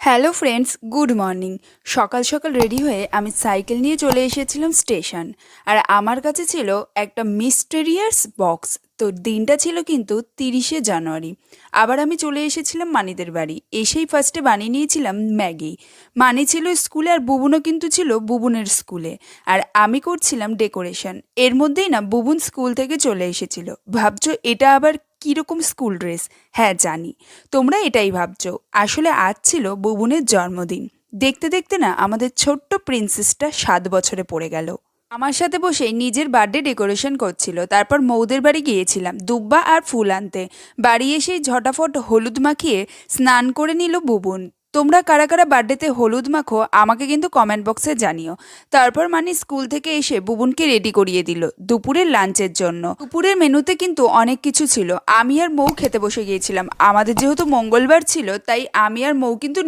Hello friends, good morning. সকাল সকাল ready হয়ে আমি সাইকেল নিয়ে চলে এসেছিলাম স্টেশন। আর আমার কাছে ছিল একটা মিস্টেরিয়াস বক্স। তো দিনটা ছিল কিন্তু 30শে জানুয়ারি। আবার আমি চলে এসেছিলাম মানিদের বাড়ি। এসেই ফার্স্টে বানিয়ে নিয়েছিলাম ম্যাগি। মানি ছিল স্কুলে আর বুবুনও কিন্তু ছিল বুবুনের স্কুলে। আর আমি করছিলাম ডেকোরেশন। এর মধ্যেই না বুবুন স্কুল থেকে চলে এসেছিল। ভাবছো এটা আবার কীরকম স্কুল ড্রেস? হ্যাঁ জানি, তোমরা এটাই ভাবছো। আসলে আজ ছিল বুবুনের জন্মদিন। দেখতে দেখতে না আমাদের ছোট্ট প্রিন্সেসটা 7 বছরে পড়ে গেল। আমার সাথে বসে নিজের বার্থডে ডেকোরেশন করছিল। তারপর মৌদের বাড়ি গিয়েছিলাম দুব্বা আর ফুল আনতে। বাড়ি এসেই ঝটাফট হলুদ মাখিয়ে স্নান করে নিল বুবুন। তোমরা কারা কারা বার্থডেতে হলুদ মাখো আমাকে কিন্তু কমেন্ট বক্সে জানিও। তারপর মানে স্কুল থেকে এসে বুবুনকে রেডি করিয়ে দিল দুপুরের লাঞ্চের জন্য। দুপুরের মেনুতে কিন্তু অনেক কিছু ছিল। আমি আর মৌ খেতে বসে গিয়েছিলাম। আমাদের যেহেতু মঙ্গলবার ছিল তাই আমি আর মৌ কিন্তু